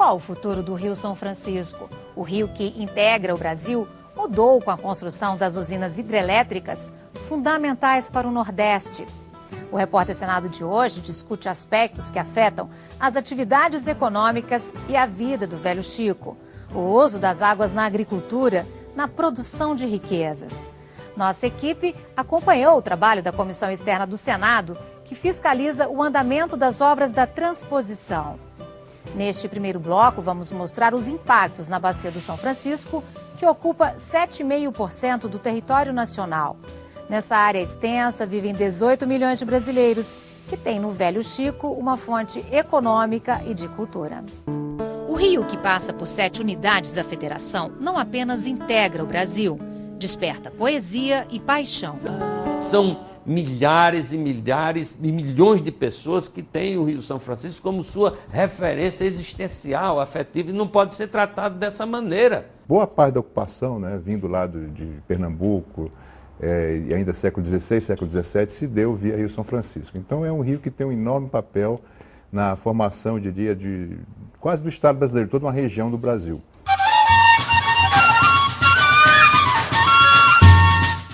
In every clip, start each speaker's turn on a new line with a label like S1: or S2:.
S1: Qual o futuro do Rio São Francisco? O rio que integra o Brasil mudou com a construção das usinas hidrelétricas fundamentais para o Nordeste. O Repórter Senado de hoje discute aspectos que afetam as atividades econômicas e a vida do Velho Chico. O uso das águas na agricultura, na produção de riquezas. Nossa equipe acompanhou o trabalho da Comissão Externa do Senado, que fiscaliza o andamento das obras da transposição. Neste primeiro bloco, vamos mostrar os impactos na Bacia do São Francisco, que ocupa 7,5% do território nacional. Nessa área extensa, vivem 18 milhões de brasileiros, que têm no Velho Chico uma fonte econômica e de cultura. O rio, que passa por 7 unidades da federação, não apenas integra o Brasil, desperta poesia e paixão.
S2: São milhares e milhares e milhões de pessoas que têm o Rio São Francisco como sua referência existencial, afetiva, e não pode ser tratado dessa maneira.
S3: Boa parte da ocupação, vindo lá de Pernambuco, e ainda século XVI, século XVII, se deu via Rio São Francisco. Então é um rio que tem um enorme papel na formação, eu diria, de quase do Estado brasileiro, toda uma região do Brasil.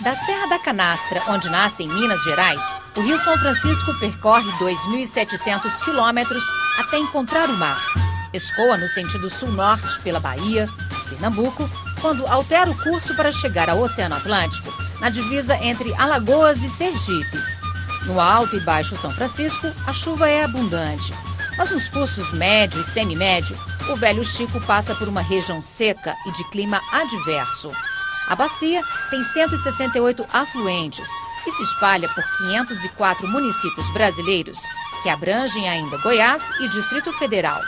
S1: Da Serra da Canastra, onde nasce em Minas Gerais, o Rio São Francisco percorre 2.700 quilômetros até encontrar o mar. Escoa no sentido sul-norte pela Bahia, Pernambuco, quando altera o curso para chegar ao Oceano Atlântico, na divisa entre Alagoas e Sergipe. No Alto e Baixo São Francisco, a chuva é abundante. Mas nos cursos médio e semimédio, o Velho Chico passa por uma região seca e de clima adverso. A bacia tem 168 afluentes e se espalha por 504 municípios brasileiros, que abrangem ainda Goiás e Distrito Federal.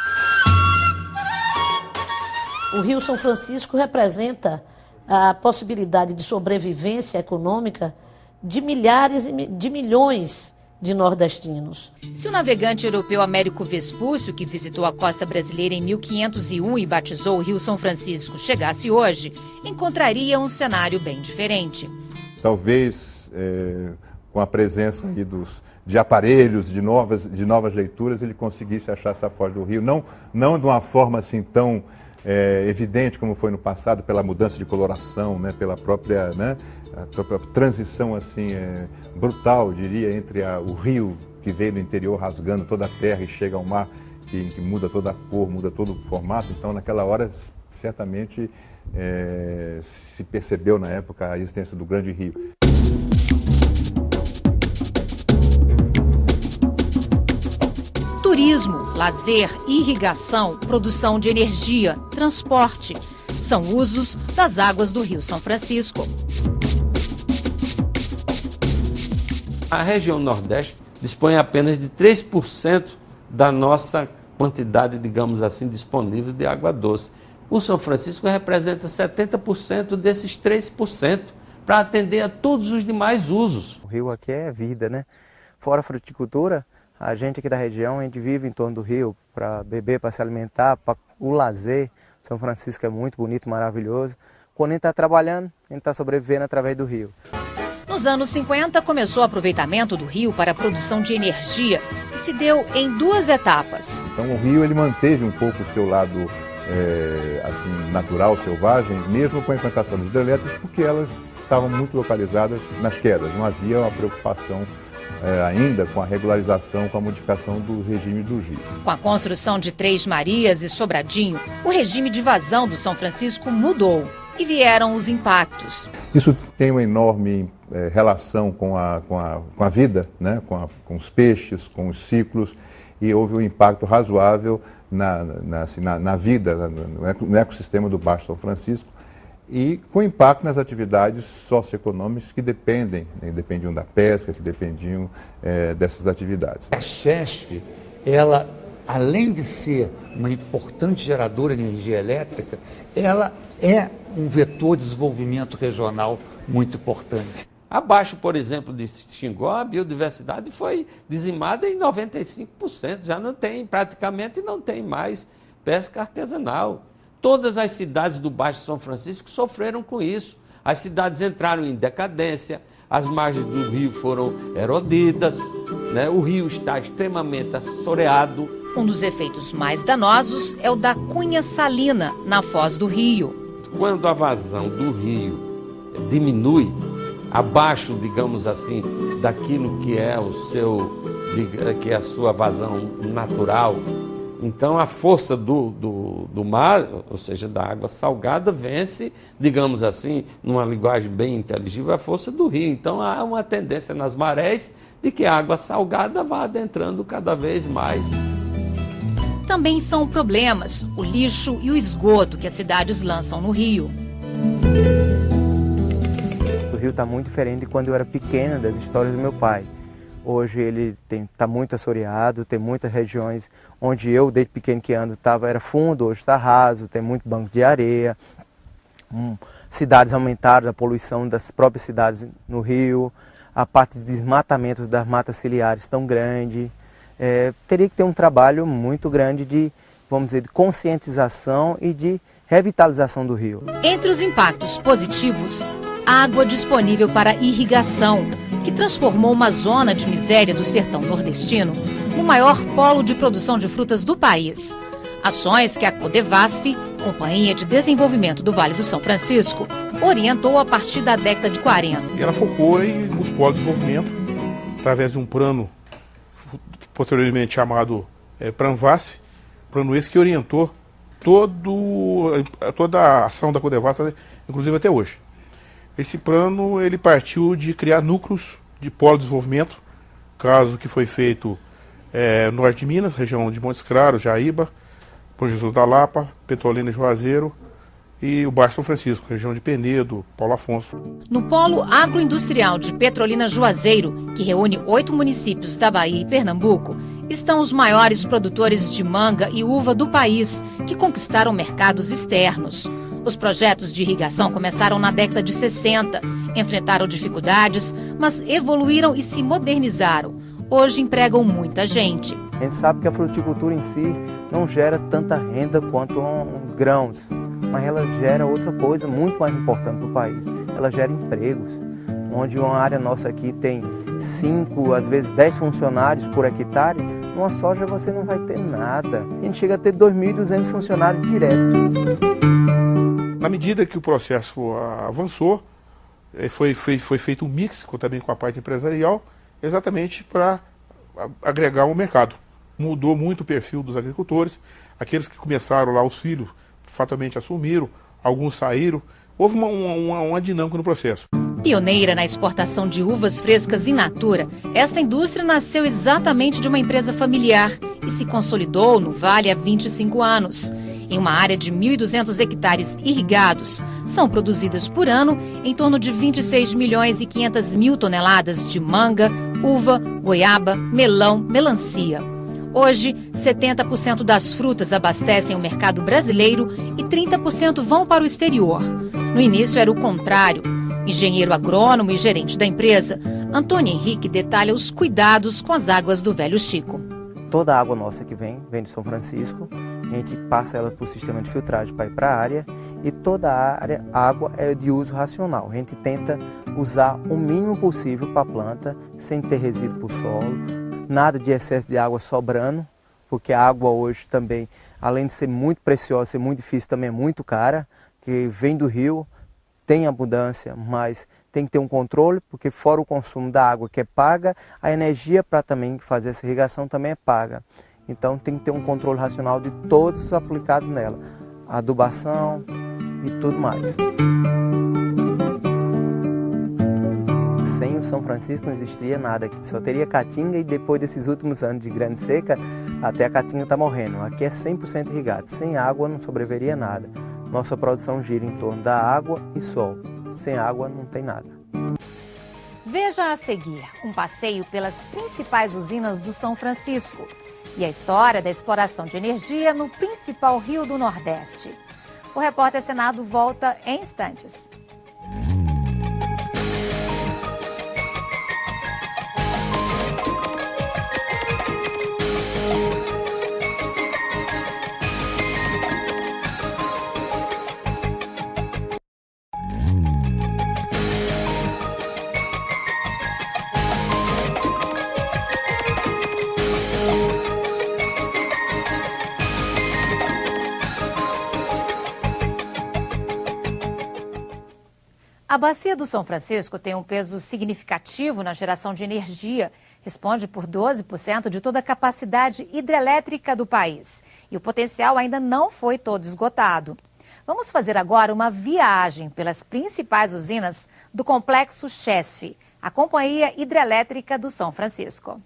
S4: O Rio São Francisco representa a possibilidade de sobrevivência econômica de milhares de milhões de nordestinos.
S1: Se o navegante europeu Américo Vespúcio, que visitou a costa brasileira em 1501 e batizou o Rio São Francisco, chegasse hoje, encontraria um cenário bem diferente.
S3: Talvez, com a presença aí de aparelhos, de novas leituras, ele conseguisse achar essa foz do rio, não de uma forma assim tão evidente como foi no passado, pela mudança de coloração, pela própria, a própria transição assim, brutal, diria, entre o rio que veio do interior rasgando toda a terra e chega ao mar, que muda toda a cor, muda todo o formato. Então, naquela hora, certamente se percebeu na época a existência do Grande Rio.
S1: Turismo, lazer, irrigação, produção de energia, transporte são usos das águas do Rio São Francisco.
S2: A região Nordeste dispõe apenas de 3% da nossa quantidade, digamos assim, disponível de água doce. O São Francisco representa 70% desses 3% para atender a todos os demais usos.
S5: O rio aqui é vida, Fora a fruticultura, a gente aqui da região, a gente vive em torno do rio para beber, para se alimentar, para o lazer. São Francisco é muito bonito, maravilhoso. Quando a gente está trabalhando, a gente está sobrevivendo através do rio.
S1: Nos anos 50, começou o aproveitamento do rio para a produção de energia, que se deu em 2 etapas.
S3: Então o rio ele manteve um pouco o seu lado assim, natural, selvagem, mesmo com a implantação das hidrelétricas, porque elas estavam muito localizadas nas quedas. Não havia uma preocupação ainda com a regularização, com a modificação do regime do rio.
S1: Com a construção de Três Marias e Sobradinho, o regime de vazão do São Francisco mudou e vieram os impactos.
S3: Isso tem uma enorme relação com a vida, com os peixes, com os ciclos, e houve um impacto razoável na vida, no ecossistema do Baixo São Francisco, e com impacto nas atividades socioeconômicas que dependiam da pesca, que dependiam dessas atividades.
S6: A Chesf, ela, além de ser uma importante geradora de energia elétrica, ela é um vetor de desenvolvimento regional muito importante.
S2: Abaixo, por exemplo, de Xingó, a biodiversidade foi dizimada em 95%. Já praticamente não tem mais pesca artesanal. Todas as cidades do Baixo São Francisco sofreram com isso. As cidades entraram em decadência, as margens do rio foram erodidas, o rio está extremamente assoreado.
S1: Um dos efeitos mais danosos é o da cunha salina na foz do rio.
S2: Quando a vazão do rio diminui, abaixo, digamos assim, daquilo que é que é a sua vazão natural, então a força do mar, ou seja, da água salgada, vence, digamos assim, numa linguagem bem inteligível, a força do rio. Então há uma tendência nas marés de que a água salgada vá adentrando cada vez mais.
S1: Também são problemas o lixo e o esgoto que as cidades lançam no rio.
S5: O rio está muito diferente de quando eu era pequena, das histórias do meu pai. Hoje ele está muito assoreado, tem muitas regiões onde eu, desde pequeno que ando, era fundo, hoje está raso, tem muito banco de areia. Cidades aumentaram, a poluição das próprias cidades no rio, a parte de desmatamento das matas ciliares tão grande. Teria que ter um trabalho muito grande de, vamos dizer, de conscientização e de revitalização do rio.
S1: Entre os impactos positivos, água disponível para irrigação, que transformou uma zona de miséria do sertão nordestino no maior polo de produção de frutas do país. Ações que a Codevasf, Companhia de Desenvolvimento do Vale do São Francisco, orientou a partir da década de 40.
S7: E ela focou nos polos de desenvolvimento, através de um plano posteriormente chamado Planvasf, plano esse que orientou toda a ação da Codevasf, inclusive até hoje. Esse plano ele partiu de criar núcleos de polo de desenvolvimento, caso que foi feito no norte de Minas, região de Montes Claros, Jaíba, Bom Jesus da Lapa, Petrolina e Juazeiro, e o Baixo São Francisco, região de Penedo, Paulo Afonso.
S1: No polo agroindustrial de Petrolina Juazeiro, que reúne 8 municípios da Bahia e Pernambuco, estão os maiores produtores de manga e uva do país, que conquistaram mercados externos. Os projetos de irrigação começaram na década de 60, enfrentaram dificuldades, mas evoluíram e se modernizaram. Hoje empregam muita gente.
S5: A gente sabe que a fruticultura em si não gera tanta renda quanto os grãos, mas ela gera outra coisa muito mais importante para o país. Ela gera empregos, onde uma área nossa aqui tem 5, às vezes 10 funcionários por hectare, numa soja você não vai ter nada. A gente chega a ter 2.200 funcionários direto.
S7: Na medida que o processo avançou, foi feito um mix também com a parte empresarial, exatamente para agregar o mercado. Mudou muito o perfil dos agricultores, aqueles que começaram lá, os filhos, fatalmente assumiram, alguns saíram. Houve uma dinâmica no processo.
S1: Pioneira na exportação de uvas frescas in natura, esta indústria nasceu exatamente de uma empresa familiar e se consolidou no Vale há 25 anos. Em uma área de 1.200 hectares irrigados, são produzidas por ano em torno de 26 milhões e 500 mil toneladas de manga, uva, goiaba, melão, melancia. Hoje, 70% das frutas abastecem o mercado brasileiro e 30% vão para o exterior. No início era o contrário. Engenheiro agrônomo e gerente da empresa, Antônio Henrique detalha os cuidados com as águas do Velho Chico.
S5: Toda a água nossa que vem de São Francisco, a gente passa ela para o sistema de filtragem para ir para a área, e toda a água é de uso racional. A gente tenta usar o mínimo possível para a planta, sem ter resíduo para o solo, nada de excesso de água sobrando, porque a água hoje também, além de ser muito preciosa, ser muito difícil, também é muito cara, que vem do rio, tem abundância, mas tem que ter um controle, porque fora o consumo da água que é paga, a energia para também fazer essa irrigação também é paga. Então tem que ter um controle racional de todos os aplicados nela, adubação e tudo mais. Sem o São Francisco não existiria nada aqui, só teria caatinga, e depois desses últimos anos de grande seca, até a caatinga está morrendo. Aqui é 100% irrigado, sem água não sobreviveria nada. Nossa produção gira em torno da água e sol. Sem água não tem nada.
S1: Veja a seguir um passeio pelas principais usinas do São Francisco e a história da exploração de energia no principal rio do Nordeste. O Repórter Senado volta em instantes. bacia do São Francisco tem um peso significativo na geração de energia. Responde por 12% de toda a capacidade hidrelétrica do país. E o potencial ainda não foi todo esgotado. Vamos fazer agora uma viagem pelas principais usinas do complexo Chesf, a Companhia Hidrelétrica do São Francisco.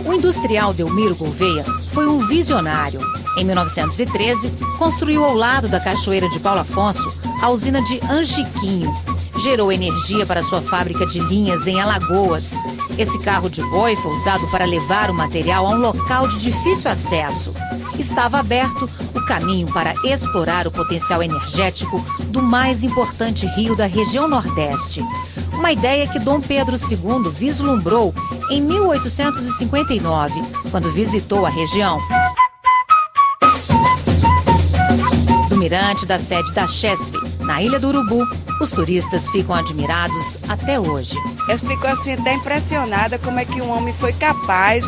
S1: O industrial Delmiro Gouveia foi um visionário. Em 1913, construiu ao lado da Cachoeira de Paulo Afonso a usina de Anchiquinho. Gerou energia para sua fábrica de linhas em Alagoas. Esse carro de boi foi usado para levar o material a um local de difícil acesso. Estava aberto o caminho para explorar o potencial energético do mais importante rio da região Nordeste. Uma ideia que Dom Pedro II vislumbrou em 1859, quando visitou a região. Do mirante da sede da Chesf, na Ilha do Urubu, os turistas ficam admirados até hoje.
S8: Eu fico assim até impressionada como é que um homem foi capaz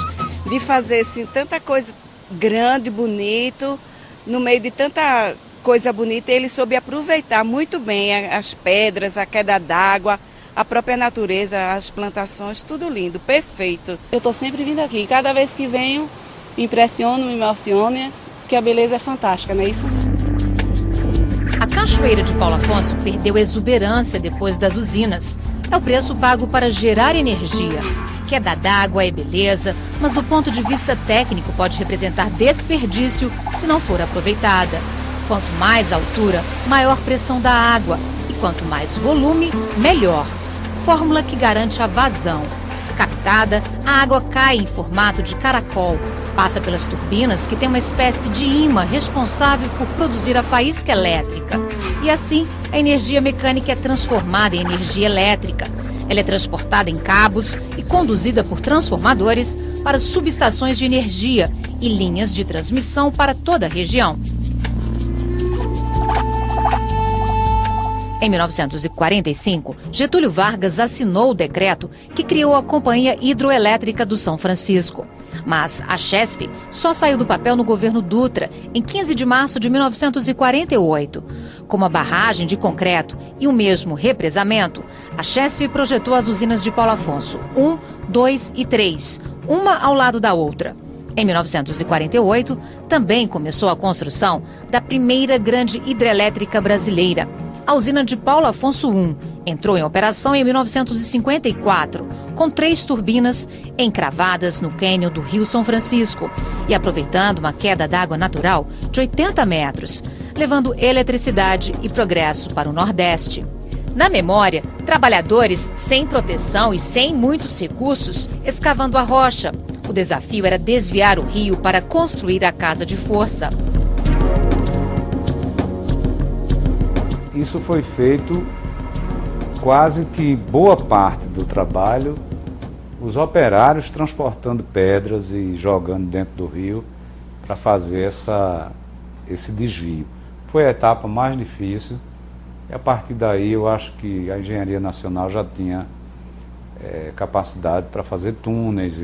S8: de fazer assim, tanta coisa grande, bonito, no meio de tanta coisa bonita, ele soube aproveitar muito bem as pedras, a queda d'água, a própria natureza, as plantações, tudo lindo, perfeito.
S9: Eu estou sempre vindo aqui, cada vez que venho me impressiono, me emociona, porque a beleza é fantástica, não é isso?
S1: A Cachoeira de Paulo Afonso perdeu exuberância depois das usinas. É o preço pago para gerar energia. Queda d'água é beleza, mas do ponto de vista técnico pode representar desperdício se não for aproveitada. Quanto mais altura, maior pressão da água. E quanto mais volume, melhor. Fórmula que garante a vazão. Captada, a água cai em formato de caracol. Passa pelas turbinas, que tem uma espécie de ímã responsável por produzir a faísca elétrica. E assim, a energia mecânica é transformada em energia elétrica. Ela é transportada em cabos e conduzida por transformadores para subestações de energia e linhas de transmissão para toda a região. Em 1945, Getúlio Vargas assinou o decreto que criou a Companhia Hidroelétrica do São Francisco. Mas a Chesf só saiu do papel no governo Dutra, em 15 de março de 1948. Com uma barragem de concreto e o mesmo represamento, a Chesf projetou as usinas de Paulo Afonso 1, 2 e 3, uma ao lado da outra. Em 1948, também começou a construção da primeira grande hidrelétrica brasileira. A usina de Paulo Afonso I entrou em operação em 1954, com 3 turbinas encravadas no cânion do Rio São Francisco e aproveitando uma queda d'água natural de 80 metros, levando eletricidade e progresso para o Nordeste. Na memória, trabalhadores sem proteção e sem muitos recursos escavando a rocha. O desafio era desviar o rio para construir a casa de força.
S10: Isso foi feito quase que boa parte do trabalho, os operários transportando pedras e jogando dentro do rio para fazer esse desvio. Foi a etapa mais difícil e a partir daí eu acho que a Engenharia Nacional já tinha capacidade para fazer túneis,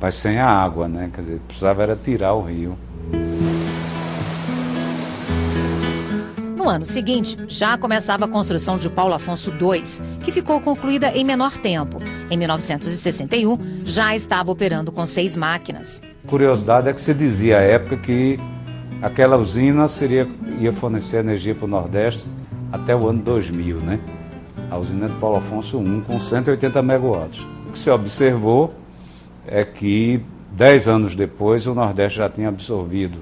S10: mas sem a água, né? Quer dizer, precisava era tirar o rio.
S1: No ano seguinte, já começava a construção de Paulo Afonso II, que ficou concluída em menor tempo. Em 1961, já estava operando com 6 máquinas.
S10: Curiosidade é que se dizia à época que aquela usina ia fornecer energia para o Nordeste até o ano 2000, né? A usina de Paulo Afonso I, com 180 megawatts. O que se observou é que 10 anos depois o Nordeste já tinha absorvido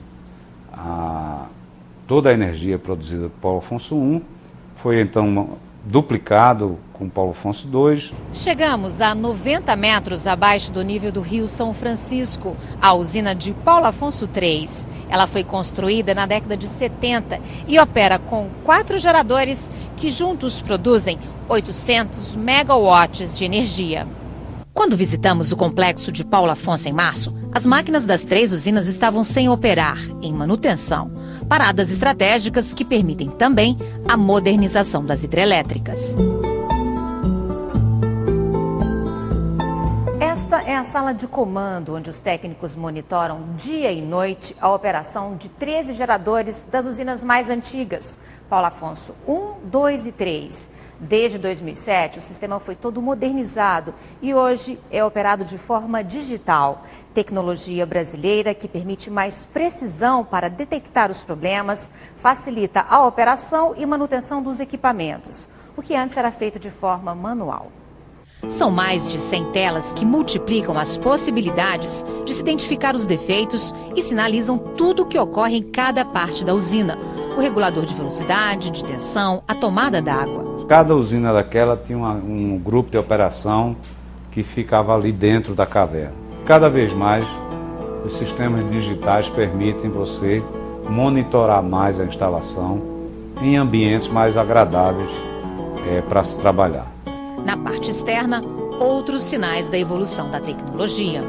S10: toda a energia produzida por Paulo Afonso I, foi então duplicado com Paulo Afonso II.
S1: Chegamos a 90 metros abaixo do nível do Rio São Francisco, a usina de Paulo Afonso III. Ela foi construída na década de 70 e opera com 4 geradores que juntos produzem 800 megawatts de energia. Quando visitamos o complexo de Paulo Afonso em março, as máquinas das 3 usinas estavam sem operar, em manutenção. Paradas estratégicas que permitem também a modernização das hidrelétricas. Esta é a a sala de comando, onde os técnicos monitoram dia e noite a operação de 13 geradores das usinas mais antigas, Paulo Afonso 1, 2 e 3. Desde 2007, o sistema foi todo modernizado e hoje é operado de forma digital. Tecnologia brasileira que permite mais precisão para detectar os problemas, facilita a operação e manutenção dos equipamentos, o que antes era feito de forma manual. São mais de 100 telas que multiplicam as possibilidades de se identificar os defeitos e sinalizam tudo o que ocorre em cada parte da usina. O regulador de velocidade, de tensão, a tomada d'água.
S10: Cada usina daquela tinha um grupo de operação que ficava ali dentro da caverna. Cada vez mais, os sistemas digitais permitem você monitorar mais a instalação em ambientes mais agradáveis para se trabalhar.
S1: Na parte externa, outros sinais da evolução da tecnologia.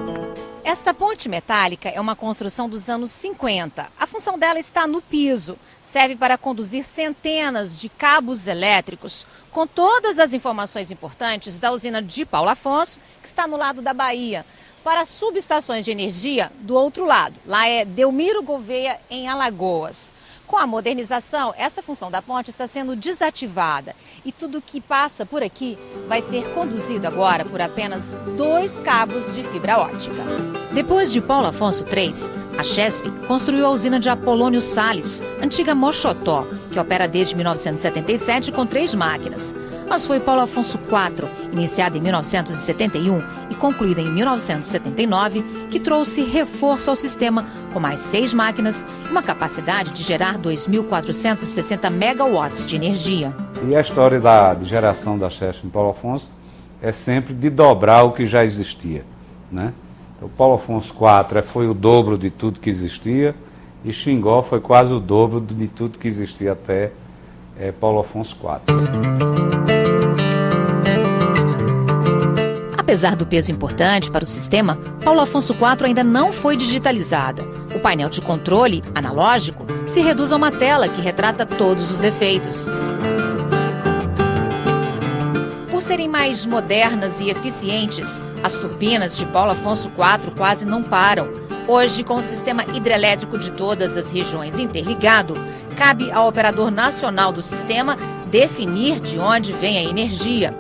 S1: Esta ponte metálica é uma construção dos anos 50. A função dela está no piso. Serve para conduzir centenas de cabos elétricos com todas as informações importantes da usina de Paulo Afonso, que está no lado da Bahia, para subestações de energia do outro lado. Lá é Delmiro Gouveia, em Alagoas. Com a modernização, esta função da ponte está sendo desativada e tudo que passa por aqui vai ser conduzido agora por apenas 2 cabos de fibra ótica. Depois de Paulo Afonso III, a Chesf construiu a usina de Apolônio Salles, antiga Mochotó, que opera desde 1977 com 3 máquinas. Mas foi Paulo Afonso IV, iniciada em 1971 e concluída em 1979, que trouxe reforço ao sistema com mais 6 máquinas e uma capacidade de gerar 2.460 megawatts de energia.
S10: E a história de geração da Chesf em Paulo Afonso é sempre de dobrar o que já existia, né? Então, Paulo Afonso IV foi o dobro de tudo que existia e Xingó foi quase o dobro de tudo que existia até Paulo Afonso IV.
S1: Apesar do peso importante para o sistema, Paulo Afonso IV ainda não foi digitalizada. O painel de controle, analógico, se reduz a uma tela que retrata todos os defeitos. Por serem mais modernas e eficientes, as turbinas de Paulo Afonso IV quase não param. Hoje, com o sistema hidrelétrico de todas as regiões interligado, cabe ao operador nacional do sistema definir de onde vem a energia.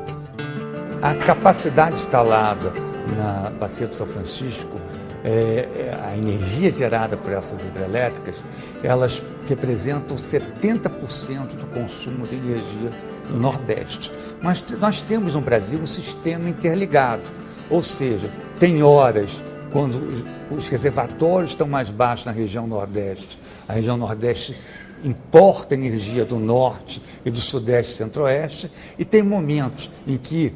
S6: A capacidade instalada na Bacia do São Francisco, a energia gerada por essas hidrelétricas, elas representam 70% do consumo de energia no Nordeste. Mas nós temos no Brasil um sistema interligado, ou seja, tem horas quando os reservatórios estão mais baixos na região Nordeste. A região Nordeste importa energia do Norte e do Sudeste e Centro-Oeste, e tem momentos em que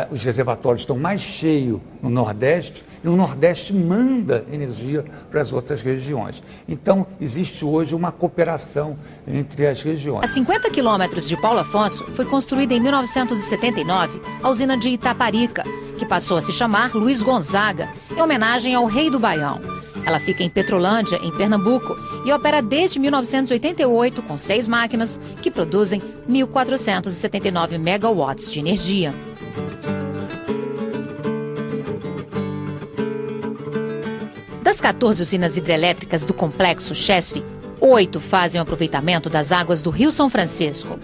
S6: os reservatórios estão mais cheios no Nordeste e o Nordeste manda energia para as outras regiões. Então, existe hoje uma cooperação entre as regiões.
S1: A 50 quilômetros de Paulo Afonso foi construída em 1979 a usina de Itaparica, que passou a se chamar Luiz Gonzaga, em homenagem ao rei do Baião. Ela fica em Petrolândia, em Pernambuco, e opera desde 1988 com 6 máquinas que produzem 1.479 megawatts de energia. Das 14 usinas hidrelétricas do complexo Chesf, 8 fazem o aproveitamento das águas do Rio São Francisco.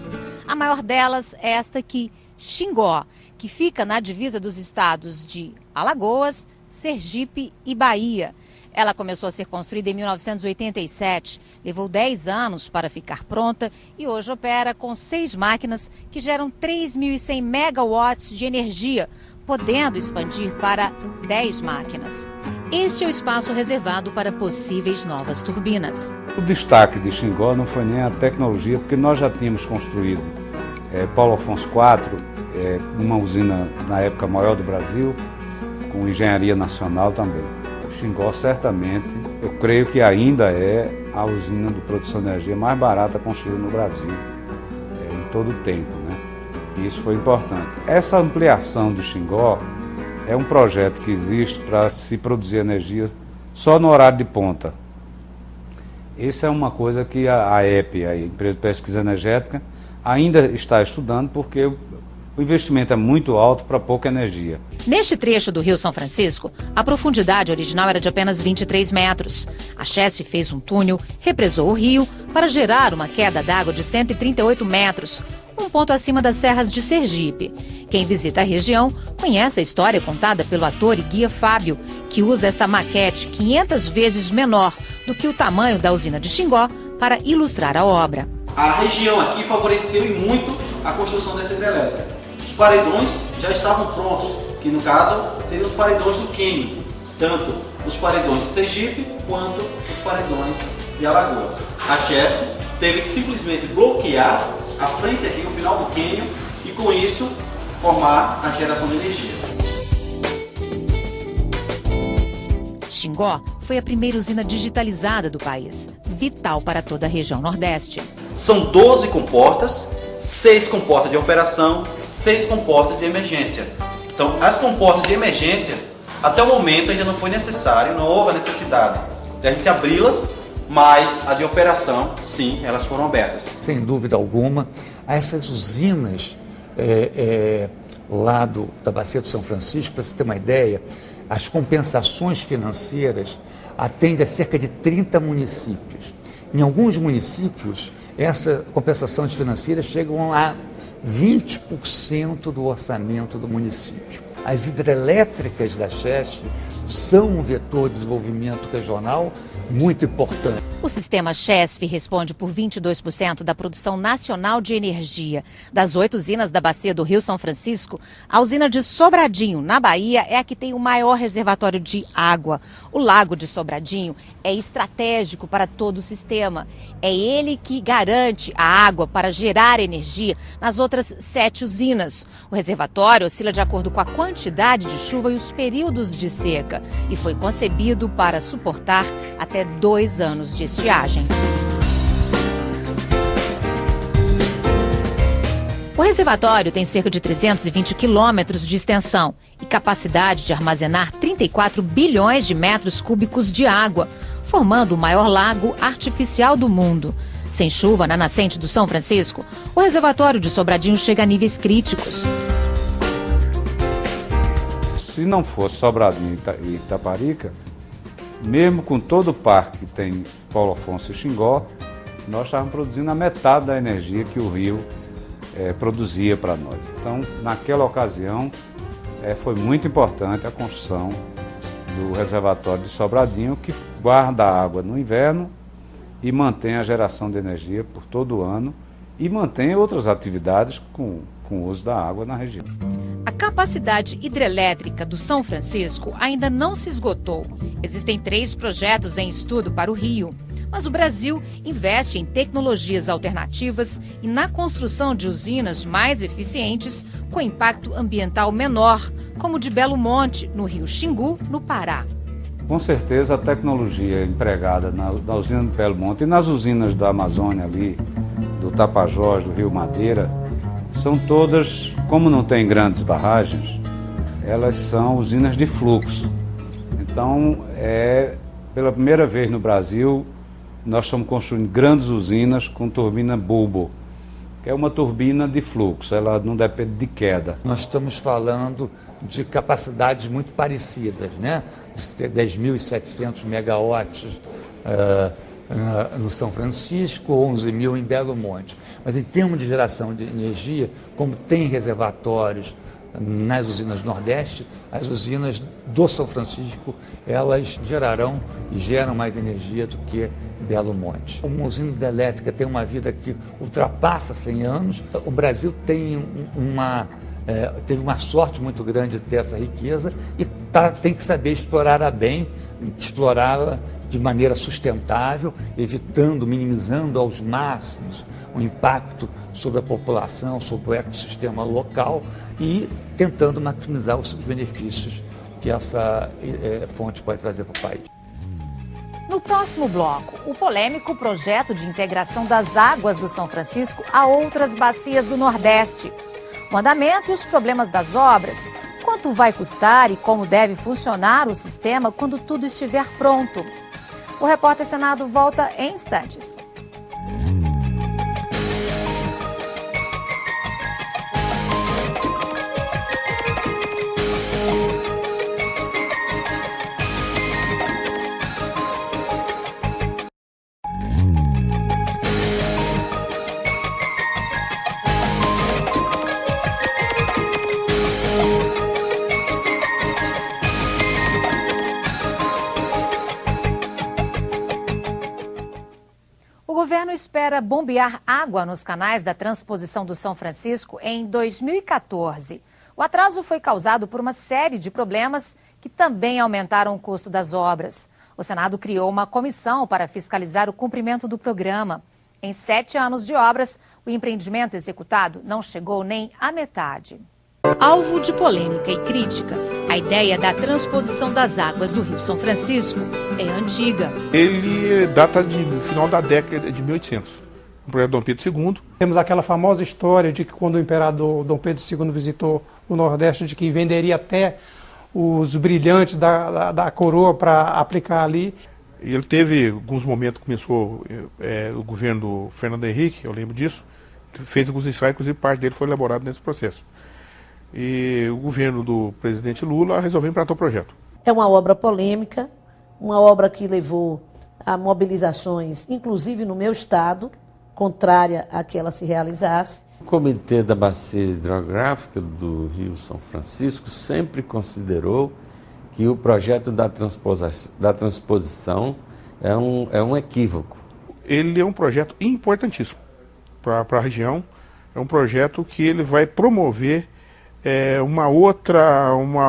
S1: A maior delas é esta aqui, Xingó, que fica na divisa dos estados de Alagoas, Sergipe e Bahia. Ela começou a ser construída em 1987, levou 10 anos para ficar pronta e hoje opera com 6 máquinas que geram 3.100 megawatts de energia, podendo expandir para 10 máquinas. Este é o espaço reservado para possíveis novas turbinas.
S10: O destaque de Xingó não foi nem a tecnologia, porque nós já tínhamos construído Paulo Afonso IV, uma usina na época maior do Brasil, com engenharia nacional também. Xingó, certamente, eu creio que ainda é a usina de produção de energia mais barata construída no Brasil, em todo o tempo, né? E isso foi importante. Essa ampliação de Xingó é um projeto que existe para se produzir energia só no horário de ponta. Isso é uma coisa que a EPE, a Empresa de Pesquisa Energética, ainda está estudando, porque o investimento é muito alto para pouca energia.
S1: Neste trecho do Rio São Francisco, a profundidade original era de apenas 23 metros. A Chesf fez um túnel, represou o rio para gerar uma queda d'água de 138 metros, um ponto acima das serras de Sergipe. Quem visita a região conhece a história contada pelo ator e guia Fábio, que usa esta maquete 500 vezes menor do que o tamanho da usina de Xingó para ilustrar a obra.
S11: A região aqui favoreceu e muito a construção dessa hidrelétrica. Os paredões já estavam prontos, que no caso seriam os paredões do Quênia, tanto os paredões de Sergipe quanto os paredões de Alagoas. A Chesf teve que simplesmente bloquear a frente aqui, o final do cânion, e com isso formar a geração de energia.
S1: Xingó foi a primeira usina digitalizada do país, vital para toda a região Nordeste.
S11: São 12 comportas, 6 comportas de operação, 6 comportas de emergência. Então, as comportas de emergência, até o momento ainda não foi necessário, não houve a necessidade de a gente abri-las, mas a de operação, sim, elas foram abertas.
S6: Sem dúvida alguma, essas usinas lá da Bacia do São Francisco, para você ter uma ideia, as compensações financeiras atendem a cerca de 30 municípios. Em alguns municípios, essa compensação financeira chegam a 20% do orçamento do município. As hidrelétricas da Chesf são um vetor de desenvolvimento regional muito importante.
S1: O sistema Chesf responde por 22% da produção nacional de energia. Das 8 usinas da Bacia do Rio São Francisco, a usina de Sobradinho, na Bahia, é a que tem o maior reservatório de água. O lago de Sobradinho é estratégico para todo o sistema. É ele que garante a água para gerar energia nas outras 7 usinas. O reservatório oscila de acordo com a quantidade de chuva e os períodos de seca e foi concebido para suportar até 2 anos de estiagem. O reservatório tem cerca de 320 quilômetros de extensão e capacidade de armazenar 34 bilhões de metros cúbicos de água, formando o maior lago artificial do mundo. Sem chuva na nascente do São Francisco, o reservatório de Sobradinho chega a níveis críticos.
S10: Se não fosse Sobradinho e Itaparica, mesmo com todo o parque que tem Paulo Afonso e Xingó, nós estávamos produzindo a metade da energia que o rio produzia para nós. Então, naquela ocasião, foi muito importante a construção do reservatório de Sobradinho, que guarda a água no inverno e mantém a geração de energia por todo o ano e mantém outras atividades com o uso da água na região.
S1: A capacidade hidrelétrica do São Francisco ainda não se esgotou. Existem 3 projetos em estudo para o rio. Mas o Brasil investe em tecnologias alternativas e na construção de usinas mais eficientes com impacto ambiental menor, como o de Belo Monte, no Rio Xingu, no Pará.
S10: Com certeza a tecnologia empregada na usina de Belo Monte e nas usinas da Amazônia ali, do Tapajós, do Rio Madeira, são todas, como não tem grandes barragens, elas são usinas de fluxo. Então, pela primeira vez no Brasil, nós estamos construindo grandes usinas com turbina bulbo, que é uma turbina de fluxo, ela não depende de queda.
S6: Nós estamos falando de capacidades muito parecidas, né? 10.700 megawatts no São Francisco, 11.000 em Belo Monte. Mas em termos de geração de energia, como tem reservatórios nas usinas Nordeste, as usinas do São Francisco, elas gerarão e geram mais energia do que Belo Monte. Uma usina hidrelétrica tem uma vida que ultrapassa 100 anos. O Brasil teve uma sorte muito grande de ter essa riqueza e tem que saber explorá-la bem, explorá-la de maneira sustentável, evitando, minimizando aos máximos o impacto sobre a população, sobre o ecossistema local e tentando maximizar os benefícios que essa fonte pode trazer para o país.
S1: No próximo bloco, o polêmico projeto de integração das águas do São Francisco a outras bacias do Nordeste. O andamento e os problemas das obras, quanto vai custar e como deve funcionar o sistema quando tudo estiver pronto. O Repórter Senado volta em instantes. governo espera bombear água nos canais da transposição do São Francisco em 2014. O atraso foi causado por uma série de problemas que também aumentaram o custo das obras. O Senado criou uma comissão para fiscalizar o cumprimento do programa. Em 7 anos de obras, o empreendimento executado não chegou nem à metade. Alvo de polêmica e crítica, a ideia da transposição das águas do Rio São Francisco é antiga.
S7: Ele data do final da década de 1800, o projeto Dom Pedro II.
S12: Temos aquela famosa história de que quando o imperador Dom Pedro II visitou o Nordeste, de que venderia até os brilhantes da coroa para aplicar ali.
S7: Ele teve alguns momentos, começou o governo do Fernando Henrique, eu lembro disso, fez alguns ensaios, inclusive parte dele foi elaborado nesse processo. E o governo do presidente Lula resolveu implantar o projeto.
S4: É uma obra polêmica, uma obra que levou a mobilizações, inclusive no meu estado, contrária a que ela se realizasse.
S2: O Comitê da Bacia Hidrográfica do Rio São Francisco sempre considerou que o projeto da transposição é um equívoco.
S7: Ele é um projeto importantíssimo para a região, é um projeto que ele vai promover uma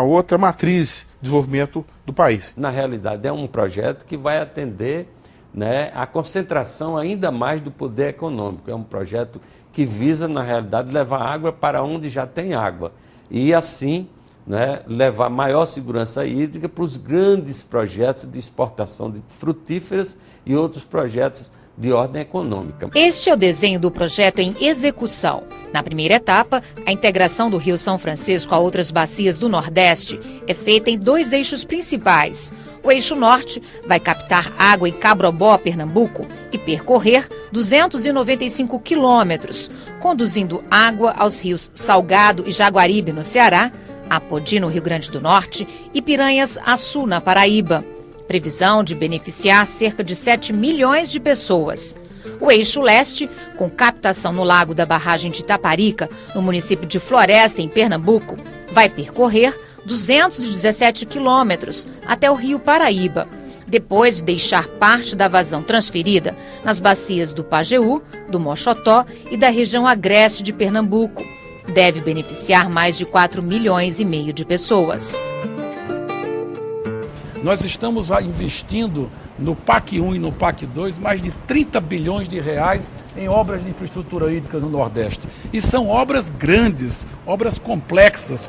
S7: outra matriz de desenvolvimento do país.
S2: Na realidade, é um projeto que vai atender, né, a concentração ainda mais do poder econômico. É um projeto que visa, na realidade, levar água para onde já tem água. E assim, né, levar maior segurança hídrica para os grandes projetos de exportação de frutíferas e outros projetos de ordem econômica.
S1: Este é o desenho do projeto em execução. Na primeira etapa, a integração do Rio São Francisco a outras bacias do Nordeste é feita em 2 eixos principais. O eixo norte vai captar água em Cabrobó, Pernambuco, e percorrer 295 quilômetros, conduzindo água aos rios Salgado e Jaguaribe, no Ceará, Apodi, no Rio Grande do Norte, e Piranhas Açu, na Paraíba. Previsão de beneficiar cerca de 7 milhões de pessoas. O eixo leste, com captação no lago da barragem de Itaparica, no município de Floresta, em Pernambuco, vai percorrer 217 quilômetros até o Rio Paraíba, depois de deixar parte da vazão transferida nas bacias do Pajeú, do Moxotó e da região agreste de Pernambuco. Deve beneficiar mais de 4,5 milhões de pessoas.
S13: Nós estamos investindo no PAC 1 e no PAC 2 mais de 30 bilhões de reais em obras de infraestrutura hídrica no Nordeste. E são obras grandes, obras complexas.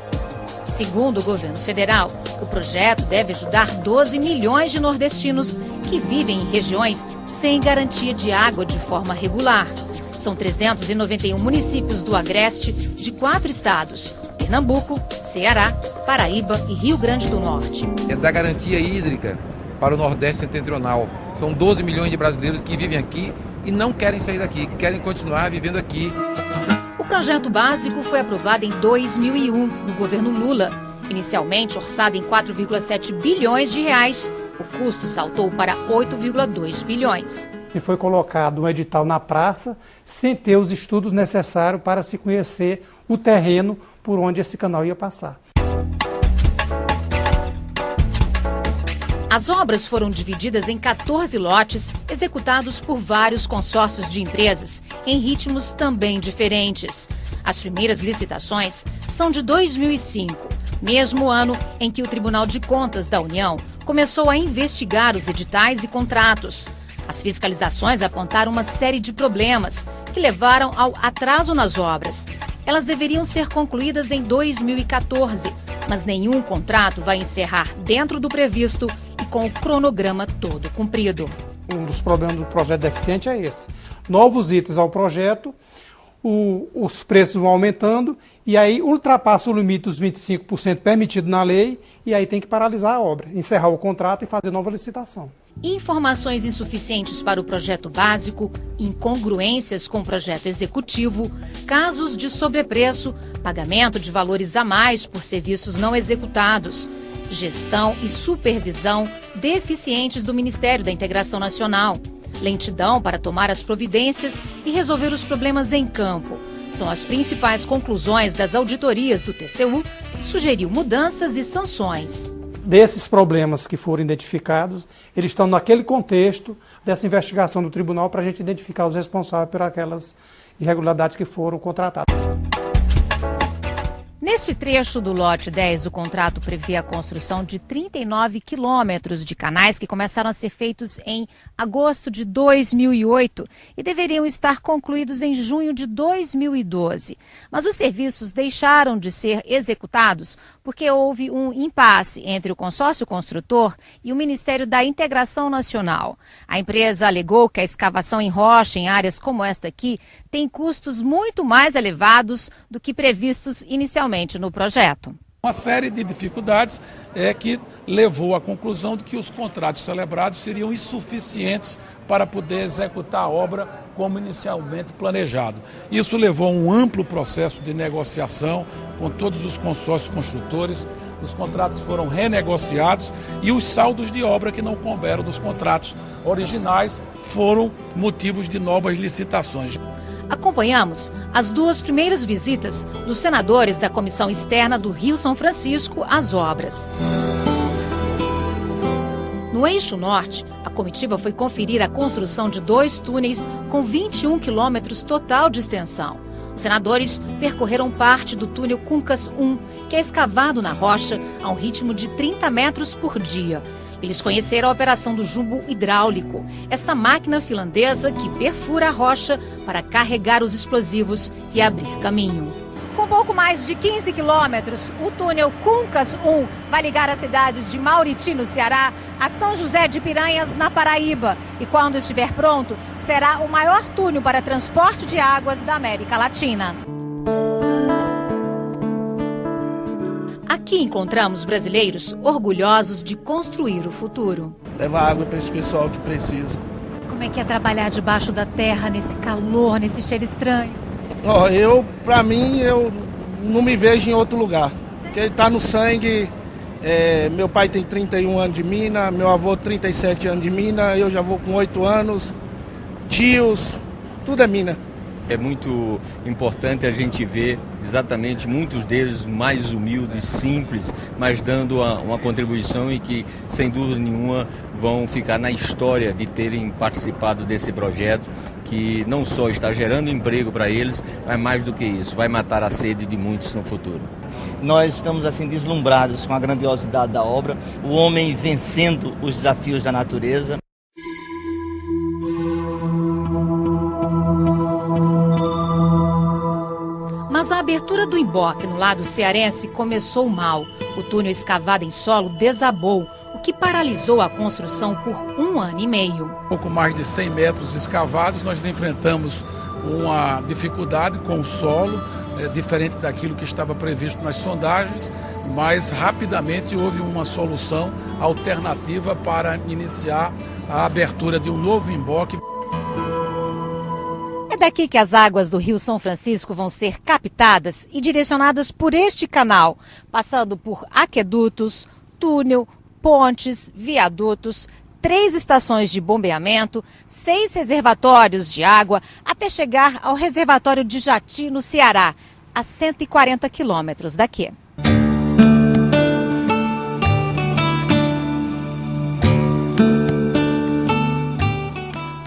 S1: Segundo o governo federal, o projeto deve ajudar 12 milhões de nordestinos que vivem em regiões sem garantia de água de forma regular. São 391 municípios do Agreste de 4 estados: Pernambuco, Ceará, Paraíba e Rio Grande do Norte.
S14: É da garantia hídrica para o Nordeste Setentrional. São 12 milhões de brasileiros que vivem aqui e não querem sair daqui, querem continuar vivendo aqui.
S1: O projeto básico foi aprovado em 2001, no governo Lula. Inicialmente orçado em 4,7 bilhões de reais, o custo saltou para 8,2 bilhões.
S12: E foi colocado um edital na praça, sem ter os estudos necessários para se conhecer o terreno por onde esse canal ia passar.
S1: As obras foram divididas em 14 lotes, executados por vários consórcios de empresas, em ritmos também diferentes. As primeiras licitações são de 2005, mesmo ano em que o Tribunal de Contas da União começou a investigar os editais e contratos. As fiscalizações apontaram uma série de problemas que levaram ao atraso nas obras. Elas deveriam ser concluídas em 2014, mas nenhum contrato vai encerrar dentro do previsto e com o cronograma todo cumprido.
S12: Um dos problemas do projeto deficiente é esse. Novos itens ao projeto, os preços vão aumentando e aí ultrapassa o limite dos 25% permitido na lei e aí tem que paralisar a obra, encerrar o contrato e fazer nova licitação.
S1: Informações insuficientes para o projeto básico, incongruências com o projeto executivo, casos de sobrepreço, pagamento de valores a mais por serviços não executados, gestão e supervisão deficientes do Ministério da Integração Nacional, lentidão para tomar as providências e resolver os problemas em campo. São as principais conclusões das auditorias do TCU, que sugeriu mudanças e sanções.
S12: desses problemas que foram identificados, eles estão naquele contexto dessa investigação do tribunal para a gente identificar os responsáveis por aquelas irregularidades que foram contratadas.
S1: Neste trecho do lote 10, o contrato prevê a construção de 39 quilômetros de canais que começaram a ser feitos em agosto de 2008 e deveriam estar concluídos em junho de 2012. Mas os serviços deixaram de ser executados porque houve um impasse entre o consórcio construtor e o Ministério da Integração Nacional. A empresa alegou que a escavação em rocha em áreas como esta aqui tem custos muito mais elevados do que previstos inicialmente no projeto.
S13: Uma série de dificuldades que levou à conclusão de que os contratos celebrados seriam insuficientes para poder executar a obra como inicialmente planejado. Isso levou a um amplo processo de negociação com todos os consórcios construtores. Os contratos foram renegociados e os saldos de obra que não couberam dos contratos originais foram motivos de novas licitações.
S1: Acompanhamos as duas primeiras visitas dos senadores da Comissão Externa do Rio São Francisco às obras. No eixo norte, a comitiva foi conferir a construção de 2 túneis com 21 quilômetros total de extensão. Os senadores percorreram parte do túnel Cuncas 1, que é escavado na rocha a um ritmo de 30 metros por dia. Eles conheceram a operação do jumbo hidráulico, esta máquina finlandesa que perfura a rocha para carregar os explosivos e abrir caminho. Com pouco mais de 15 quilômetros, o túnel Cuncas 1 vai ligar as cidades de Mauriti, no Ceará, a São José de Piranhas, na Paraíba. E quando estiver pronto, será o maior túnel para transporte de águas da América Latina. Aqui encontramos brasileiros orgulhosos de construir o futuro.
S15: Levar água para esse pessoal que precisa.
S1: Como é que é trabalhar debaixo da terra, nesse calor, nesse cheiro estranho?
S15: Pra mim, eu não me vejo em outro lugar. Porque está no sangue. Meu pai tem 31 anos de mina, meu avô 37 anos de mina, eu já vou com 8 anos, tios, tudo é mina.
S16: É muito importante a gente ver exatamente muitos deles mais humildes, simples, mas dando uma contribuição e que, sem dúvida nenhuma, vão ficar na história de terem participado desse projeto, que não só está gerando emprego para eles, mas mais do que isso, vai matar a sede de muitos no futuro.
S17: Nós estamos assim deslumbrados com a grandiosidade da obra, o homem vencendo os desafios da natureza.
S1: Mas a abertura do emboque no lado cearense começou mal. O túnel escavado em solo desabou, o que paralisou a construção por 1 ano e meio.
S13: Pouco mais de 100 metros escavados, nós enfrentamos uma dificuldade com o solo, diferente daquilo que estava previsto nas sondagens, mas rapidamente houve uma solução alternativa para iniciar a abertura de um novo emboque.
S1: É daqui que as águas do Rio São Francisco vão ser captadas e direcionadas por este canal, passando por aquedutos, túnel, pontes, viadutos, 3 estações de bombeamento, 6 reservatórios de água, até chegar ao reservatório de Jati, no Ceará, a 140 quilômetros daqui.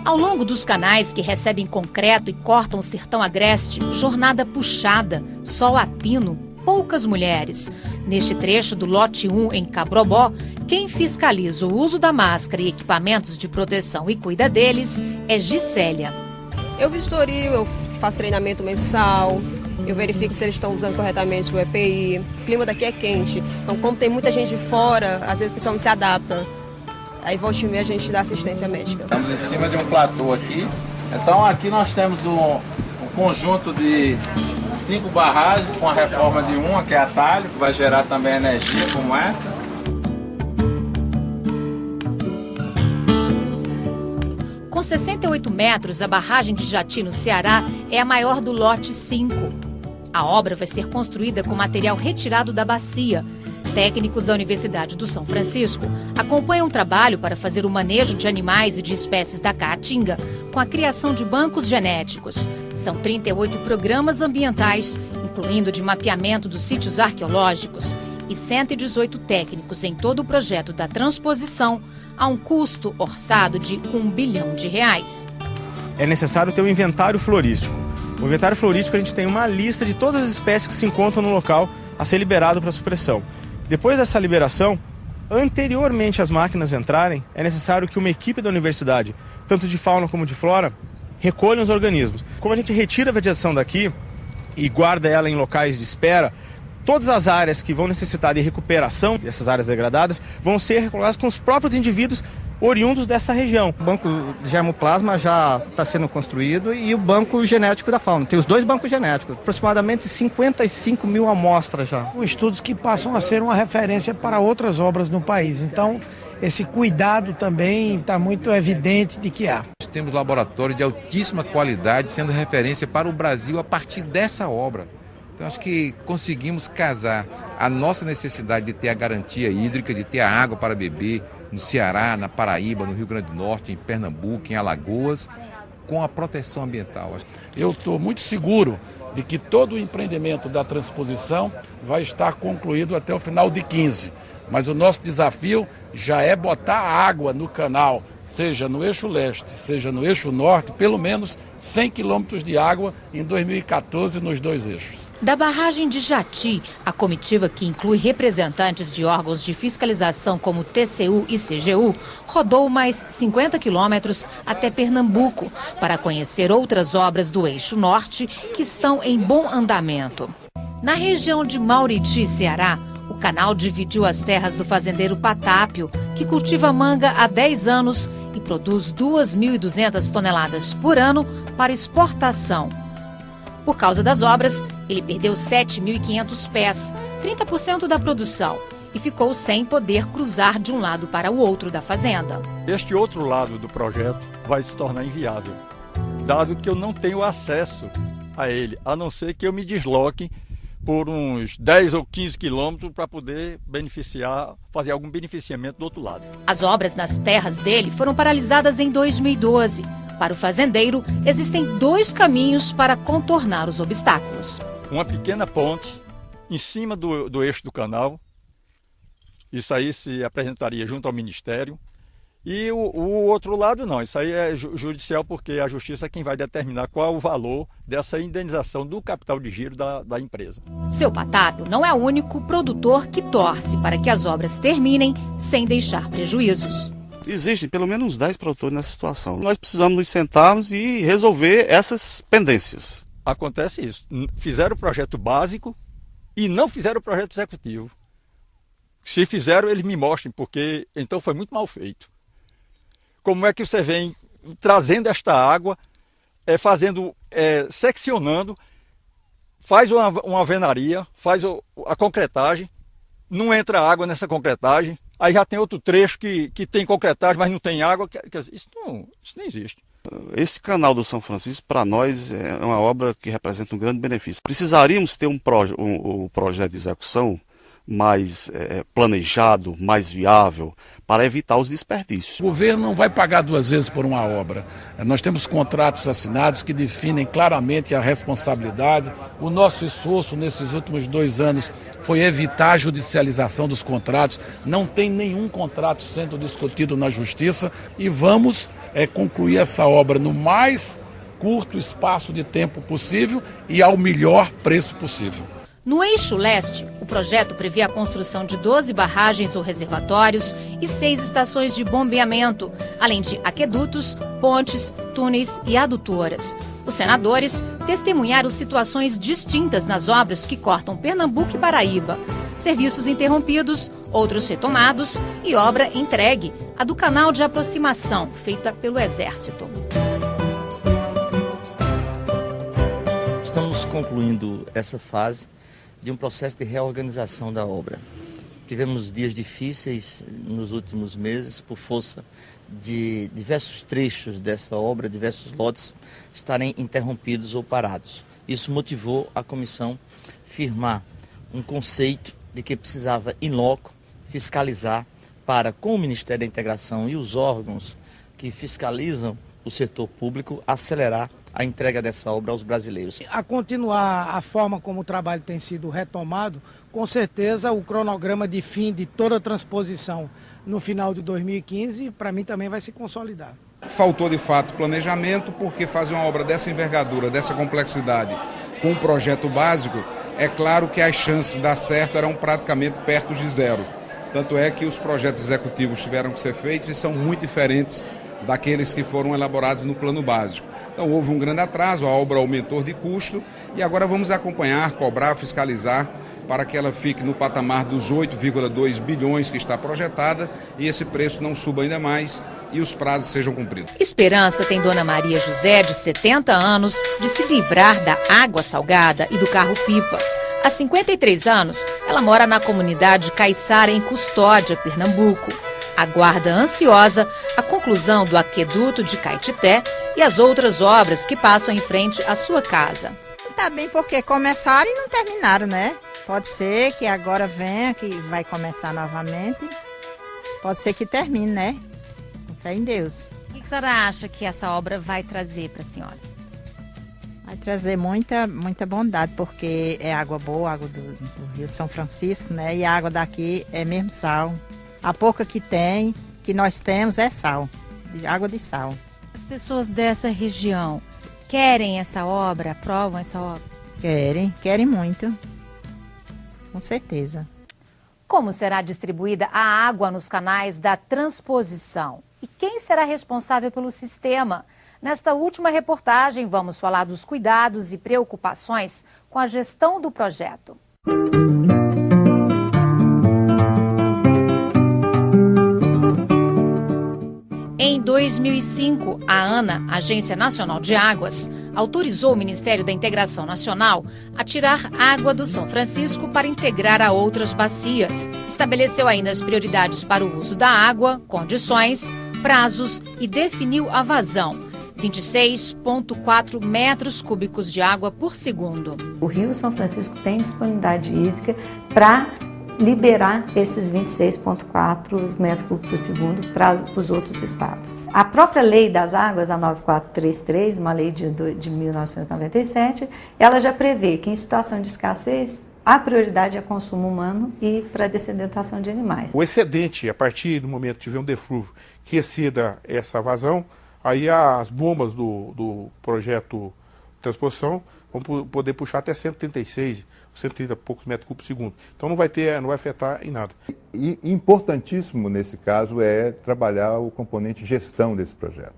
S1: Ao longo dos canais que recebem concreto e cortam o sertão agreste, jornada puxada, sol a pino, poucas mulheres. Neste trecho do lote 1 em Cabrobó, quem fiscaliza o uso da máscara e equipamentos de proteção e cuida deles é Gisélia.
S18: Eu vistorio, eu faço treinamento mensal, eu verifico se eles estão usando corretamente o EPI. O clima daqui é quente, então como tem muita gente de fora, às vezes o pessoal não se adapta. Aí volta e meia a gente dá assistência médica.
S15: Estamos em cima de um platô aqui. Então aqui nós temos um conjunto de 5 barragens com a reforma de uma, que é a talho, que vai gerar também energia como essa.
S1: Com 68 metros, a barragem de Jati, no Ceará, é a maior do lote 5. A obra vai ser construída com material retirado da bacia. Técnicos da Universidade do São Francisco acompanham o trabalho para fazer o manejo de animais e de espécies da caatinga com a criação de bancos genéticos. São 38 programas ambientais, incluindo de mapeamento dos sítios arqueológicos. e 118 técnicos em todo o projeto da transposição, a um custo orçado de R$1 bilhão.
S19: É necessário ter um inventário florístico. O inventário florístico, a gente tem uma lista de todas as espécies que se encontram no local a ser liberado para supressão. Depois dessa liberação, anteriormente às máquinas entrarem, é necessário que uma equipe da universidade, tanto de fauna como de flora, recolha os organismos. Como a gente retira a vegetação daqui e guarda ela em locais de espera, todas as áreas que vão necessitar de recuperação dessas áreas degradadas vão ser recolocadas com os próprios indivíduos oriundos dessa região.
S20: O banco de germoplasma já está sendo construído e o banco genético da fauna. Tem os dois bancos genéticos, aproximadamente 55 mil amostras já.
S21: Estudos que passam a ser uma referência para outras obras no país. Então, esse cuidado também está muito evidente de que há.
S14: Temos laboratório de altíssima qualidade sendo referência para o Brasil a partir dessa obra. Então, acho que conseguimos casar a nossa necessidade de ter a garantia hídrica, de ter a água para beber no Ceará, na Paraíba, no Rio Grande do Norte, em Pernambuco, em Alagoas, com a proteção ambiental.
S13: Eu estou muito seguro de que todo o empreendimento da transposição vai estar concluído até o final de 15. Mas o nosso desafio já é botar água no canal, seja no eixo leste, seja no eixo norte, pelo menos 100 quilômetros de água em 2014 nos dois eixos.
S1: Da barragem de Jati, a comitiva, que inclui representantes de órgãos de fiscalização como TCU e CGU, rodou mais 50 quilômetros até Pernambuco para conhecer outras obras do eixo norte que estão em bom andamento. Na região de Mauriti, Ceará, o canal dividiu as terras do fazendeiro Patápio, que cultiva manga há 10 anos e produz 2.200 toneladas por ano para exportação. Por causa das obras, ele perdeu 7.500 pés, 30% da produção, e ficou sem poder cruzar de um lado para o outro da fazenda.
S22: Este outro lado do projeto vai se tornar inviável, dado que eu não tenho acesso a ele, a não ser que eu me desloque por uns 10 ou 15 quilômetros para poder fazer algum beneficiamento do outro lado.
S1: As obras nas terras dele foram paralisadas em 2012. Para o fazendeiro, existem 2 caminhos para contornar os obstáculos.
S22: Uma pequena ponte em cima do eixo do canal, isso aí se apresentaria junto ao Ministério. E o outro lado não, isso aí é judicial, porque a Justiça é quem vai determinar qual o valor dessa indenização do capital de giro da empresa.
S1: Seu Patápio não é o único produtor que torce para que as obras terminem sem deixar prejuízos.
S23: Existem pelo menos uns 10 produtores nessa situação. Nós precisamos nos sentarmos e resolver essas pendências.
S22: Acontece isso. Fizeram o projeto básico e não fizeram o projeto executivo. Se fizeram, eles me mostrem, porque então foi muito mal feito. Como é que você vem trazendo esta água, seccionando, faz uma alvenaria, faz a concretagem, não entra água nessa concretagem, aí já tem outro trecho que tem concretagem, mas não tem água. Isso não existe.
S23: Esse canal do São Francisco, para nós, é uma obra que representa um grande benefício. Precisaríamos ter um projeto de execução mais planejado, mais viável, para evitar os desperdícios.
S13: O governo não vai pagar 2 vezes por uma obra. Nós temos contratos assinados que definem claramente a responsabilidade. O nosso esforço nesses últimos 2 anos foi evitar a judicialização dos contratos. Não tem nenhum contrato sendo discutido na Justiça e vamos concluir essa obra no mais curto espaço de tempo possível e ao melhor preço possível.
S1: No eixo leste, o projeto prevê a construção de 12 barragens ou reservatórios e 6 estações de bombeamento, além de aquedutos, pontes, túneis e adutoras. Os senadores testemunharam situações distintas nas obras que cortam Pernambuco e Paraíba. Serviços interrompidos, outros retomados e obra entregue, a do canal de aproximação, feita pelo Exército.
S17: Estamos concluindo essa fase de um processo de reorganização da obra. Tivemos dias difíceis nos últimos meses por força de diversos trechos dessa obra, diversos lotes estarem interrompidos ou parados. Isso motivou a comissão firmar um conceito de que precisava, in loco, fiscalizar para, com o Ministério da Integração e os órgãos que fiscalizam o setor público, acelerar a entrega dessa obra aos brasileiros.
S21: A continuar a forma como o trabalho tem sido retomado, com certeza o cronograma de fim de toda a transposição no final de 2015, para mim também vai se consolidar.
S3: Faltou de fato planejamento, porque fazer uma obra dessa envergadura, dessa complexidade, com um projeto básico, é claro que as chances de dar certo eram praticamente perto de zero. Tanto é que os projetos executivos tiveram que ser feitos e são muito diferentes daqueles que foram elaborados no plano básico. Então houve um grande atraso, a obra aumentou de custo e agora vamos acompanhar, cobrar, fiscalizar para que ela fique no patamar dos 8,2 bilhões que está projetada e esse preço não suba ainda mais e os prazos sejam cumpridos.
S1: Esperança tem Dona Maria José, de 70 anos, de se livrar da água salgada e do carro-pipa. Há 53 anos, ela mora na comunidade Caiçara, em Custódia, Pernambuco. Aguarda ansiosa a conclusão do aqueduto de Caetité e as outras obras que passam em frente à sua casa.
S5: Tá bem, porque começaram e não terminaram, né? Pode ser que agora venha, que vai começar novamente. Pode ser que termine, né? Com fé em Deus.
S1: O que a senhora acha que essa obra vai trazer para a senhora?
S5: Vai trazer muita bondade, porque é água boa, água do Rio São Francisco, né? E a água daqui é mesmo sal. A pouca que tem, que nós temos, é sal, água de sal.
S1: As pessoas dessa região querem essa obra, aprovam essa obra?
S5: Querem muito, com certeza.
S1: Como será distribuída a água nos canais da transposição? E quem será responsável pelo sistema? Nesta última reportagem, vamos falar dos cuidados e preocupações com a gestão do projeto. Em 2005, a ANA, Agência Nacional de Águas, autorizou o Ministério da Integração Nacional a tirar água do São Francisco para integrar a outras bacias. Estabeleceu ainda as prioridades para o uso da água, condições, prazos e definiu a vazão: 26,4 metros cúbicos de água por segundo.
S8: O Rio São Francisco tem disponibilidade hídrica para liberar esses 26,4 metros cúbicos por segundo para os outros estados. A própria lei das águas, a 9433, uma lei de 1997, ela já prevê que em situação de escassez, a prioridade é consumo humano e para dessedentação de animais.
S7: O excedente, a partir do momento que tiver um deflúvio que exceda essa vazão, aí as bombas do projeto de transposição vão poder puxar até 136, 130 e poucos metros cúbicos por segundo. Então não vai afetar em nada.
S24: E importantíssimo nesse caso é trabalhar o componente gestão desse projeto.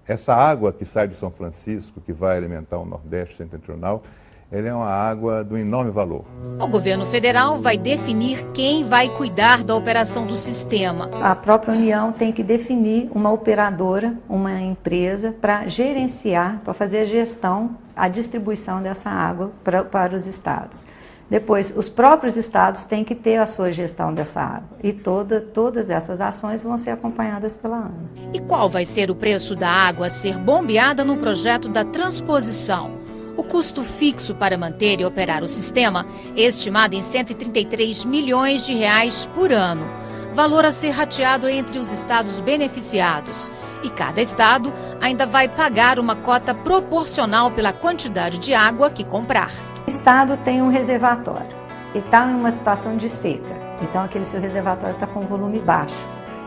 S24: Essa água que sai de São Francisco, que vai alimentar o Nordeste Setentrional, ela é uma água do enorme valor.
S1: O governo federal vai definir quem vai cuidar da operação do sistema.
S8: A própria União tem que definir uma operadora, uma empresa, para gerenciar, para fazer a gestão, a distribuição dessa água para os estados. Depois, os próprios estados têm que ter a sua gestão dessa água. E todas essas ações vão ser acompanhadas pela ANA.
S1: E qual vai ser o preço da água a ser bombeada no projeto da transposição? O custo fixo para manter e operar o sistema é estimado em 133 milhões de reais por ano, valor a ser rateado entre os estados beneficiados. E cada estado ainda vai pagar uma cota proporcional pela quantidade de água que comprar.
S8: O estado tem um reservatório e está em uma situação de seca, então aquele seu reservatório está com volume baixo.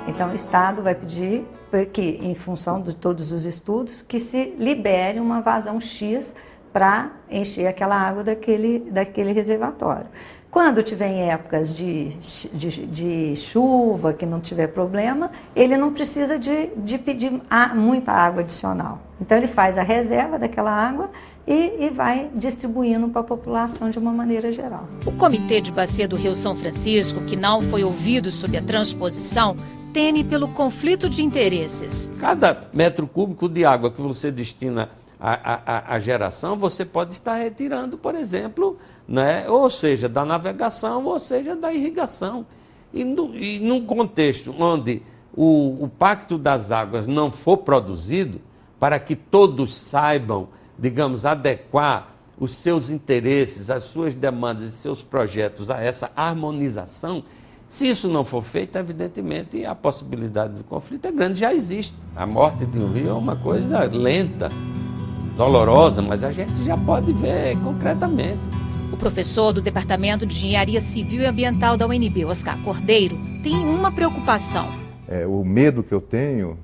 S8: Então o estado vai pedir que, em função de todos os estudos, que se libere uma vazão X para encher aquela água daquele reservatório. Quando tiver em épocas de chuva, que não tiver problema, ele não precisa de pedir muita água adicional. Então ele faz a reserva daquela água e vai distribuindo para a população de uma maneira geral.
S1: O Comitê de Bacia do Rio São Francisco, que não foi ouvido sob a transposição, teme pelo conflito de interesses.
S2: Cada metro cúbico de água que você destina a geração, você pode estar retirando, por exemplo, né, ou seja, da navegação, ou seja, da irrigação. E num contexto onde o Pacto das Águas não for produzido, para que todos saibam, digamos, adequar os seus interesses, as suas demandas e seus projetos a essa harmonização, se isso não for feito, evidentemente, a possibilidade do conflito é grande, já existe. A morte de um rio é uma coisa lenta. dolorosa, mas a gente já pode ver concretamente.
S1: O professor do Departamento de Engenharia Civil e Ambiental da UNB, Oscar Cordeiro, tem uma preocupação.
S24: O medo que eu tenho,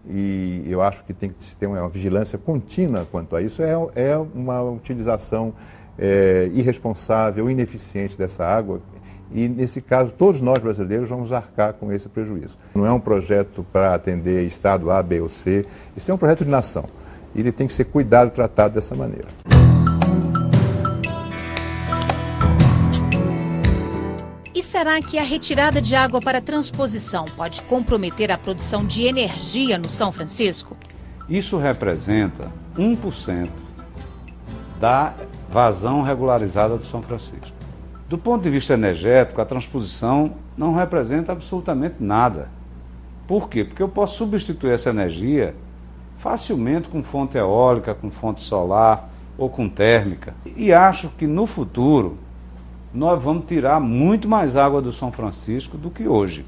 S24: e eu acho que tem que se ter uma vigilância contínua quanto a isso, é uma utilização irresponsável, ineficiente dessa água. E, nesse caso, todos nós brasileiros vamos arcar com esse prejuízo. Não é um projeto para atender estado A, B ou C, isso é um projeto de nação. E ele tem que ser cuidado e tratado dessa maneira.
S1: E será que a retirada de água para transposição pode comprometer a produção de energia no São Francisco?
S6: Isso representa 1% da vazão regularizada do São Francisco. Do ponto de vista energético, a transposição não representa absolutamente nada. Por quê? Porque eu posso substituir essa energia facilmente com fonte eólica, com fonte solar ou com térmica. E acho que no futuro nós vamos tirar muito mais água do São Francisco do que hoje,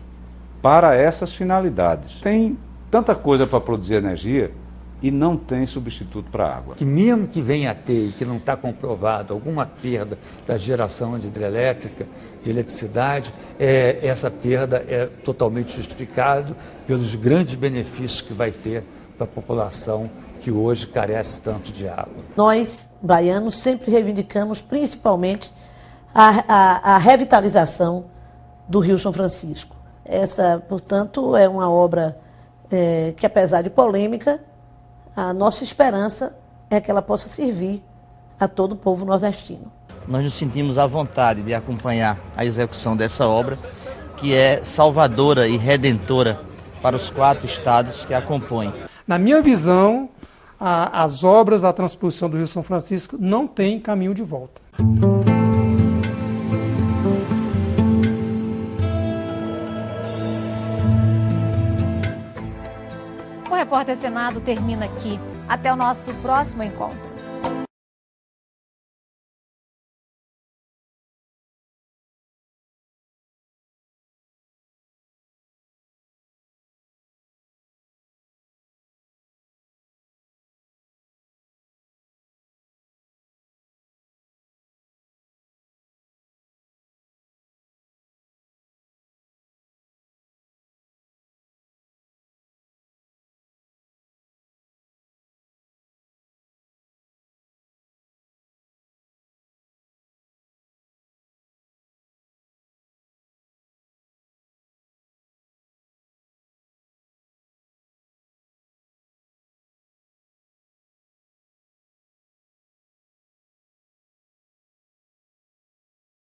S6: para essas finalidades. Tem tanta coisa para produzir energia e não tem substituto para a água.
S9: Que mesmo que venha a ter, e que não está comprovado, alguma perda da geração de hidrelétrica, de eletricidade, essa perda é totalmente justificada pelos grandes benefícios que vai ter para a população que hoje carece tanto de água.
S4: Nós, baianos, sempre reivindicamos principalmente a revitalização do Rio São Francisco. Essa, portanto, é uma obra que, apesar de polêmica, a nossa esperança é que ela possa servir a todo o povo nordestino.
S17: Nós nos sentimos à vontade de acompanhar a execução dessa obra, que é salvadora e redentora para os 4 estados que a compõem.
S12: Na minha visão, as obras da transposição do Rio São Francisco não têm caminho de volta.
S1: O Repórter Senado termina aqui. Até o nosso próximo encontro.